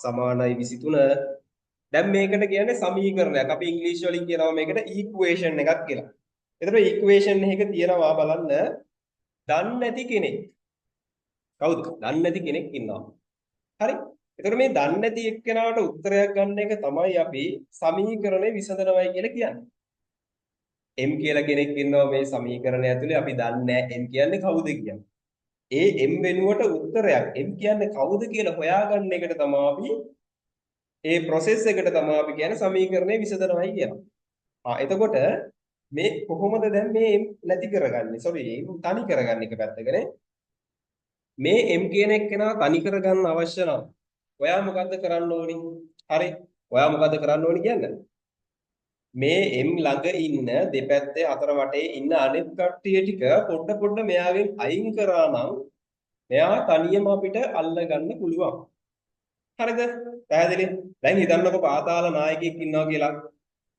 සමානයි 23. දැන් මේකට කියන්නේ සමීකරණයක්. අපි ඉංග්‍රීසි වලින් කියනවා මේකට ඉක්වේෂන් එකක් කියලා. එතකොට ඉක්වේෂන් එකක තියනවා බලන්න දන්නේ නැති කෙනෙක්. කවුද? දන්නේ නැති කෙනෙක් ඉන්නවා. හරි? එතකොට මේ දන්නේ නැති එක්කෙනාට උත්තරයක් ගන්න එක තමයි අපි සමීකරණය විසඳනවයි කියලා කියන්නේ. m කියලා කෙනෙක් ඉන්නවා මේ සමීකරණය ඇතුලේ අපි දන්නේ නැහැ m කියන්නේ කවුද කියලා. ඒ m වෙනුවට උත්තරයක් m කියන්නේ කවුද කියලා හොයාගන්න එකට තමයි අපි ඒ process එකට තමයි අපි කියන්නේ සමීකරණය විසඳනවයි කියලා. එතකොට මේ කොහොමද දැන් මේ m නැති කරගන්නේ? sorry m තනි කරගන්න එක පැත්තකනේ. මේ m කියන එක්කෙනා තනි කරගන්න අවශ්‍ය නම් ඔයා මොකද්ද කරන්න ඕනි? හරි. ඔයා මොකද්ද කරන්න ඕනි කියන්නේ? මේ M ළඟ ඉන්න දෙපැත්තේ හතර වටේ ඉන්න අනෙක් කට්ටිය ටික පොඩ පොඩ මෙයාගෙන් අයින් කරා නම් මෙයා තනියම අපිට අල්ල ගන්න පුළුවන්. හරිද? පැහැදිලි? දැන් හිතන්නකො පාතාල නායකයෙක් ඉන්නවා කියලා.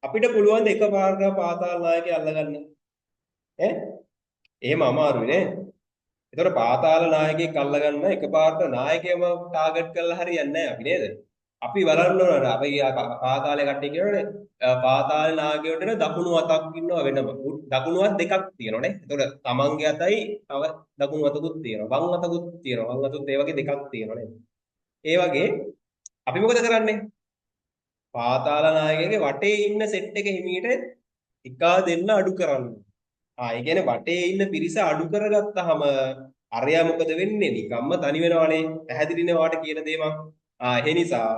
අපිට පුළුවන් ද එකපාරට පාතාල නායකයා අල්ල ගන්න? ඈ? එහෙම අමාරුයි නේ. ඒතර පාතාල නායකයෙක් අල්ල ගන්න එකපාරට නායකයම ටාගට් කරලා හරියන්නේ නැහැ අපි නේද? අපි බලන්න ඕනද අපි පාතාලේ කට්ටිය කියනවනේ පාතාල නායකයෙකුට දකුණු අතක් ඉන්නවා වෙනම. දකුණු අත දෙකක් තියෙනවානේ. ඒතකොට තමන්ගේ අතයි තව දකුණු අතකුත් තියෙනවා. වම් අතකුත් තියෙනවා. වම් අතත් ඒ වගේ දෙකක් තියෙනවා නේද? ඒ වගේ අපි මොකද කරන්නේ? පාතාල නායකයාගේ වටේ ඉන්න සෙට් එක හිමීට එකා දෙන්න අඩු කරන්න. ඒ කියන්නේ වටේ ඉන්න පිරිස අඩු කරගත්තාම අරයා මොකද වෙන්නේ? නිකම්ම තනි වෙනවනේ. පැහැදිලිනේ වාට කියන දේ මං. ඒ නිසා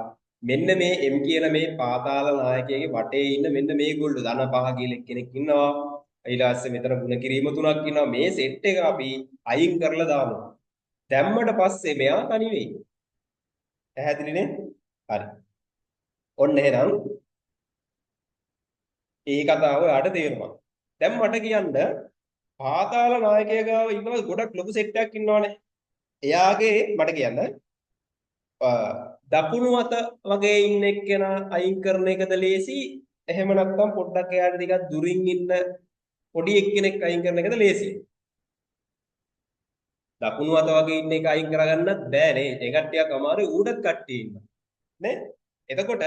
මෙන්න මේ M කියන මේ පාතාල නායකයාගේ වටේ ඉන්න මෙන්න මේගොල්ලෝ ධන පහ කියලා කෙනෙක් ඉන්නවා. ඊට පස්සේ මෙතන ಗುಣ කිරීම තුනක් ඉන්නවා. මේ සෙට් එක අපි අයින් කරලා දානවා. දැම්මට පස්සේ මෙයා තනි වෙයි. පැහැදිලිනේ? හරි. ඔන්න එහෙනම් මේ කතාව ඔයාලට තේරුණා. දැන් මට කියන්න පාතාල නායකයා ගාව ඉන්නවා ගොඩක් ලොකු සෙට් එකක් ඉන්නවනේ. එයාගේ මට කියන්න දකුණු අත වගේ ඉන්න එක්කෙනා අයින් කරන එකද ලේසි? එහෙම නැත්නම් පොඩ්ඩක් එයාට ටිකක් දුරින් ඉන්න පොඩි එක්කෙනෙක් අයින් කරන එකද ලේසි? දකුණු අත වගේ ඉන්න එක අයින් කරගන්නත් බෑ නේ. ඒ කට්ටියක් අමාරුයි ඌටත් කට්ටිය ඉන්නවා. නේ? එතකොට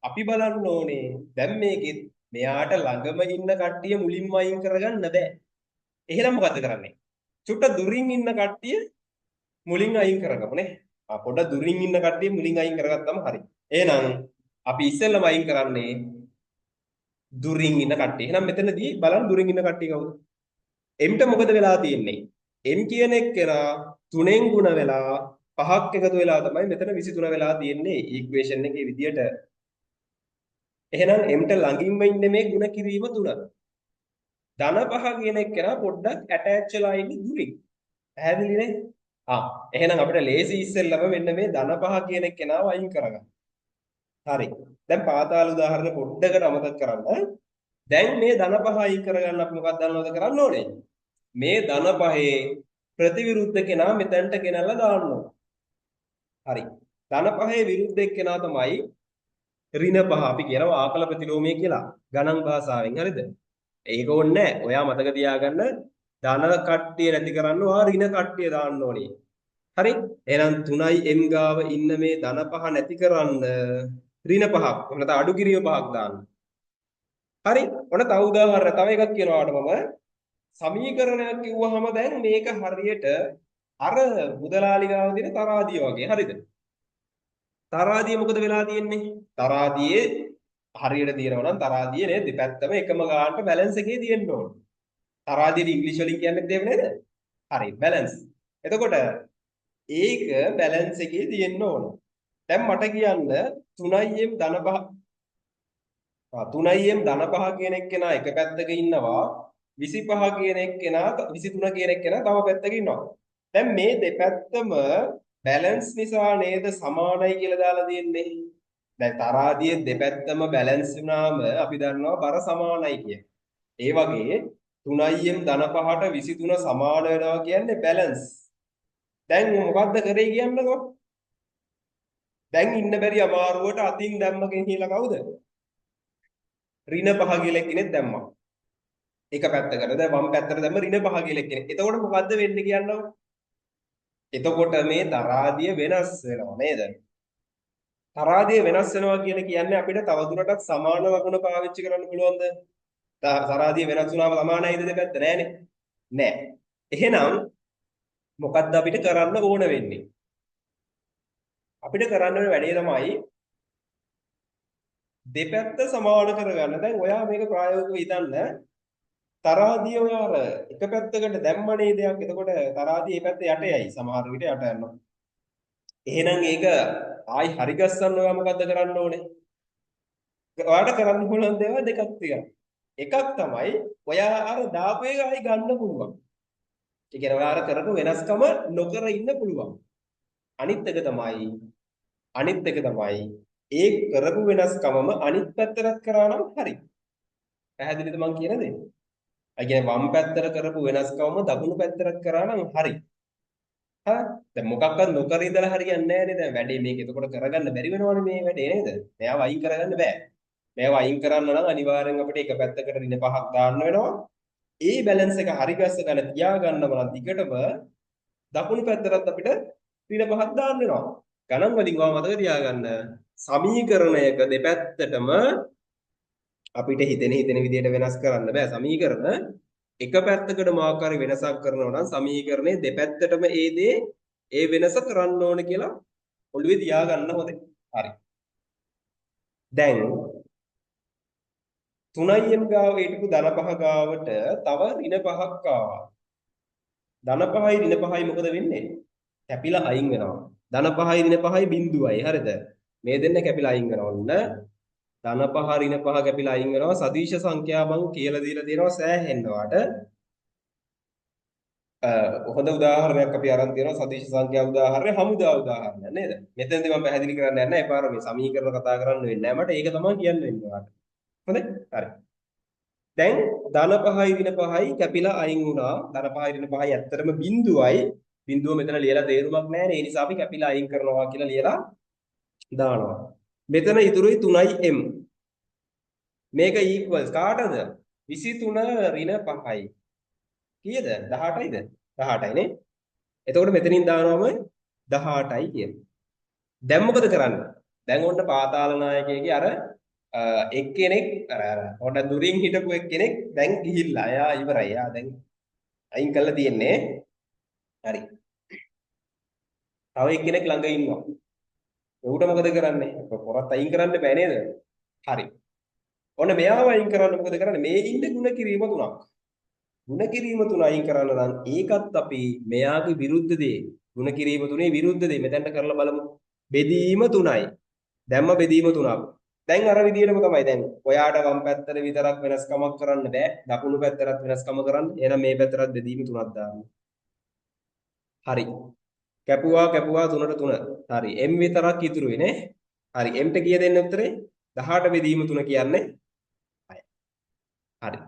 අපි බලන්න ඕනේ දැන් මේකෙත් මෙයාට ළඟම ඉන්න කට්ටිය මුලින්ම අයින් කරගන්න බෑ. එහෙනම් මොකද කරන්නේ? චුට්ට දුරින් ඉන්න කට්ටිය මුලින් අයින් කරගමු නේ. පොඩ දුරින් ඉන්න කට්ටිය මුලින් අයින් කරගත්තම හරි. එහෙනම් අපි ඉස්සෙල්ලම අයින් කරන්නේ දුරින් ඉන්න කට්ටිය. එහෙනම් මෙතනදී බලන්න දුරින් ඉන්න කට්ටිය කවුද? M-ට මොකද වෙලා තියෙන්නේ? M කියන එක්කෙනා 3න් ගුණ වෙලා 5ක් එකතු වෙලා තමයි මෙතන 23 වෙලා තියෙන්නේ ඉක්වේෂන් එකේ විදියට. එහෙනම් M-ට ළඟින්ම ඉන්නේ මේ ගුණ කිරීම 3. ධන 5 කියන එක්කෙනා පොඩ්ඩක් ඇටැච් වෙලා ඉන්නේ දුරින්. පැහැදිලිනේ? එහෙනම් අපිට ලේසි ඉස්සෙල්ලම මෙන්න මේ ධන 5 කියන එක්කෙනාව අයින් කරගන්න. හරි. දැන් පාතාල උදාහරණ පොඩ්ඩකට අමතක කරන්න. දැන් මේ ධන 5 අයින් කරගන්න අපි මොකක්ද දන්නවද කරන්න ඕනේ? මේ ධන 5 ප්‍රතිවිරුද්ධ කෙනා මෙතනට ගෙනල්ලා දාන්න ඕන. හරි. ධන 5 විරුද්ධ එක්කෙනා තමයි ඍණ 5 අපි කියනවා ආකල ප්‍රතිලෝමය කියලා ගණන් භාෂාවෙන්. හරිද? ඒක ඕනේ නැහැ. ඔයා මතක තියාගන්න ධන කට්ටිය නැති කරන්න ඔයා ඍණ කට්ටිය දාන්න ඕනේ. හරි? එහෙනම් 3යි m ගාව ඉන්න මේ ධන 5 නැති කරන්න ඍණ 5ක් එහෙම නැත්නම් අඩු කිරීම 5ක් දාන්න. හරි? ඔන්න තව උදාහරණ තව එකක් කියනවාට මම සමීකරණයක් කිව්වහම දැන් මේක හරියට අර මුදලාලි ගාව තියෙන තරාදිය වගේ. හරිද? තරාදිය මොකද වෙලා තියෙන්නේ? තරාදියේ හරියට දිනනවා නම් තරාදියේ නේද දෙපැත්තම එකම ගානට බැලන්ස් එකේ තියෙන්න ඕන. තරාදියේ ඉංග්‍රීසි වලින් කියන්නේ දෙව නේද? හරි බැලන්ස්. එතකොට ඒක බැලන්ස් එකේ තියෙන්න ඕන. දැන් මට කියන්න 3m ධන 5 3m ධන 5 කියන එක්කෙනා එක පැත්තක ඉන්නවා 25 කියන එක්කෙනා 23 කියන එක්කෙනා තව පැත්තක ඉන්නවා. දැන් මේ දෙපැත්තම බැලන්ස් නිසා නේද සමානයි කියලා දාලා තියෙන්නේ. දැන් තරාදියේ දෙපැත්තම බැලන්ස් වුණාම අපි දන්නවා බර සමානයි කිය. ඒ වගේ 3m ධන 5ට 23 සමාන වෙනවා කියන්නේ බැලන්ස්. දැන් මොකද්ද කරේ කියන්නකෝ? දැන් ඉන්න බැරි අමාරුවට අතින් දැම්මගෙන කියලා කවුද? ඍණ 5 කියලා කෙනෙක් දැම්මා. එක පැත්තකට දැන් වම් පැත්තට දැම්ම ඍණ 5 කියලා කෙනෙක්. එතකොට මොකද්ද වෙන්නේ කියන්නකෝ? එතකොට මේ තරාදිය වෙනස් වෙනවා නේද? තරාදිය වෙනස් වෙනවා කියලා කියන්නේ අපිට තවදුරටත් සමාන ලකුණ පාවිච්චි කරන්න පුළුවන්ද? තරාදිය වෙනස් වුණාම සමානයිද දෙපැත්ත? නෑනේ. නෑ. එහෙනම් මොකද්ද අපිට කරන්න ඕන වෙන්නේ? අපිට කරන්න ඕන වැඩේ තමයි දෙපැත්ත සමාන කරගන්න. දැන් ඔයා මේක ප්‍රායෝගිකව හිතන්න. තරාදිය ඔයා අර එක පැත්තකට දැම්මනේ දෙයක්. එතකොට තරාදිය මේ පැත්ත යටයයි. සමහර විට යට යනවා. එහෙනම් ඒක ආයි හරි ගස්සන්න ඔයා මොකද්ද කරන්න ඕනේ? ඔයාට කරන්න පුළුවන් දේවල් දෙකක් තියෙනවා. එකක් තමයි ඔයා අර දාපු එක ආයි ගන්න පුළුවන්. ඒ කියන්නේ ඔයා අර කරපු වෙනස්කම නොකර ඉන්න පුළුවන්. අනිත් එක තමයි ඒ කරපු වෙනස්කමම අනිත් පැත්තට කරා නම් හරි. පැහැදිලිද මං කියන දේ? ඒ කියන්නේ වම් පැත්තට කරපු වෙනස්කමම දකුණු පැත්තට කරා නම් හරි. හා දැන් මොකක්වත් නොකර ඉඳලා හරියන්නේ නැහැ නේද? දැන් වැඩේ මේක එතකොට කරගන්න බැරි වෙනවනේ මේ වැඩේ නේද? මෙයාව අයින් කරගන්න බෑ. මේව අයින් කරන්න නම් අනිවාර්යෙන් අපිට එක පැත්තකට ඍණ 5ක් දාන්න වෙනවා. ඒ බැලන්ස් එක හරි ගස්ස ගන්න තියාගන්නම නම් දිගටම දකුණු පැත්තටත් අපිට ඍණ 5ක් දාන්න වෙනවා. ගණන් වලින් ඔයා මතක තියාගන්න සමීකරණයක දෙපැත්තටම අපිට හිතෙන විදිහට වෙනස් කරන්න බෑ. සමීකරණ එක පැත්තකට මොකක් හරි වෙනසක් කරනවා නම් සමීකරණේ දෙපැත්තටම ඒ වෙනස කරන්න ඕන කියලා ඔළුවේ තියාගන්න හොඳයි. හරි. දැන් 3m ගාව හිටපු ධන පහ ගාවට තව ඍණ 5ක් ආවා. ධන 5යි ඍණ 5යි මොකද වෙන්නේ? කැපිලා අයින් වෙනවා. ධන 5යි ඍණ 5යි බිඳුවයි. හරිද? මේ දෙන්න කැපිලා අයින් වෙනවා. ඔන්න ධන 5 ඍණ 5 කැපිලා අයින් වෙනවා. සදිශ සංඛ්‍යා මං කියලා දීලා තියෙනවා සෑහෙන්න වාට. හොඳ උදාහරණයක් අපි අරන් තියෙනවා සදිශ සංඛ්‍යා උදාහරණය හමුදා උදාහරණයක් නේද? මෙතනදී මම පැහැදිලි කරන්න යන්නේ නැහැ. එපාර මේ සමීකරණ කතා කරන්න වෙන්නේ නැහැ. මට ඒක තමයි කියන්න වෙන්නේ ඔයාලට. හොඳයි? හරි. දැන් ධන 5යි ඍණ 5යි කැපිලා අයින් වුණා. ධන 5යි ඍණ 5යි ඇත්තටම බිඳුවයි. බිඳුව මෙතන ලියලා තේරුමක් නැහැ නේ. ඒ නිසා අපි කැපිලා අයින් කරනවා කියලා ලියලා දානවා. මෙතන ඉතුරුයි 3m. මේක equals කාටද? 23 ඍණ 5යි. කීයද? 18යිද? 18යි නේ. එතකොට මෙතනින් දානවම 18යි කියලා. දැන් මොකද කරන්නේ? දැන් ඔන්න පාතාල නායකයෙක්ගේ අර එක්කෙනෙක් අර ඔන්න දුරින් හිටපු එක්කෙනෙක් දැන් ගිහිල්ලා. එයා ඉවරයි. එයා දැන් අයින් කරලා තියෙන්නේ. හරි. තව එක්කෙනෙක් ළඟ ඉන්නවා. එවුට මොකද කරන්නේ? පොරත් අයින් කරන්න බෑ නේද? හරි. ඔන්න මෙයාව අයින් කරන්න මොකද කරන්නේ? මේ ඉන්න ಗುಣ කිරීම තුනක්. ಗುಣ කිරීම තුන අයින් කරන්න නම් ඒකත් අපි මෙයාගේ විරුද්ධ දේ. ಗುಣ කිරීම තුනේ විරුද්ධ දේ මෙතෙන්ට කරලා බලමු. බෙදීම තුනයි. දැම්ම බෙදීම තුනක්. දැන් අර විදියටම තමයි දැන් ඔයාට වම් පැත්තට විතරක් වෙනස්කමක් කරන්න බෑ. දකුණු පැත්තටත් වෙනස්කම කරන්න. එහෙනම් මේ පැත්තටත් බෙදීම තුනක් දාන්න. හරි. කැපුවා 3ට 3. හරි. m විතරක් ඉතුරුයි නේ. හරි. m ට කීය දෙන්න උත්තරේ? 18 බෙදීම 3 කියන්නේ 6. හරි.